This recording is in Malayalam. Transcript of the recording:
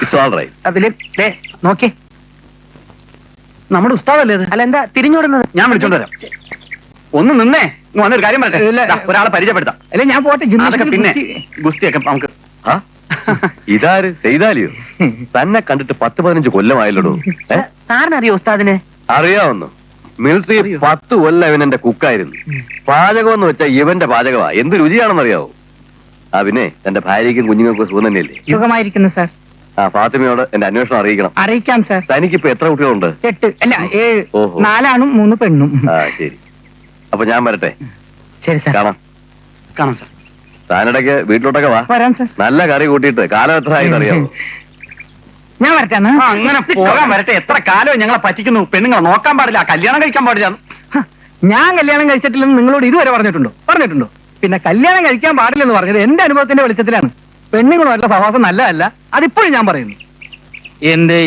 It's all right. അതില് നോക്കി നമ്മുടെ ഉസ്താദല്ലേ ഇത്? അല്ല എന്താ തിരിഞ്ഞോടുന്നത്? ഞാൻ വിളിച്ചോണ്ട് വരാം. ഒന്ന് നിന്നേ, വന്നൊരു കാര്യം പറയട്ടെ. ഒരാളെ പരിചയപ്പെടുത്താം. അല്ലെ ഞാൻ പോട്ടെ. അതൊക്കെ പിന്നെ ഗുസ്തിയൊക്കെ നമുക്ക്. ഇതാര് ചെയ്താലിയോ? തന്നെ കണ്ടിട്ട് 10-15 കൊല്ലമായല്ലോ. സാറിനറിയോ ഉസ്താദിനെ? അറിയാവുന്നു. മിലിറ്ററി 10 കൊല്ലം ഇവൻ എന്റെ കുക്കായിരുന്നു. പാചകം എന്ന് വെച്ചാൽ ഇവന്റെ പാചകമാ. എന്ത് രുചിയാണെന്നറിയാവോ? ആ പിന്നെ എന്റെ ഭാര്യയ്ക്കും കുഞ്ഞുങ്ങൾക്കും സുഖം തന്നെയല്ലേ? സുഖമായിരിക്കുന്നു സാർ. ആ ഫാത്തിമയോട് എന്റെ അന്വേഷണം അറിയിക്കണം. അറിയിക്കാം സാർ. തനിക്കിപ്പോ എത്ര കുട്ടികളുണ്ട്? 8 അല്ല 7. ഓഹോ. 4 ആണും 3 പെണ്ണും. ആ ശരി. അപ്പൊ ഞാൻ വരട്ടെ. ശരി സാർ. കാണാം. കാണാം സാർ. താനിടയ്ക്ക് വീട്ടിലോട്ടൊക്കെ വാ. വരാം സാർ. നല്ല കറി കൂട്ടിയിട്ട് കാലം എത്ര ആയെന്ന് അറിയാമോ? ഞാൻ വരട്ടെ. അങ്ങനെ പോകാൻ വരട്ടെ. എത്ര കാലം ഞങ്ങളെ പറ്റിക്കുന്നു. പെണ്ണുങ്ങളെ നോക്കാൻ പാടില്ല, കല്യാണം കഴിക്കാൻ പാടില്ല. ഞാൻ കല്യാണം കഴിച്ചിട്ടില്ലെന്ന് നിങ്ങളോട് ഇതുവരെ പറഞ്ഞിട്ടുണ്ടോ? പിന്നെ കല്യാണം കഴിക്കാൻ പാടില്ലെന്ന് പറഞ്ഞത് എന്റെ അനുഭവത്തിന്റെ വെളിച്ചത്തിലാണ്. പെണ്ണുങ്ങളുമായിട്ടുള്ള സഹവാസം നല്ലതല്ല. അതിപ്പോഴും ഞാൻ പറയുന്നു. എന്റെ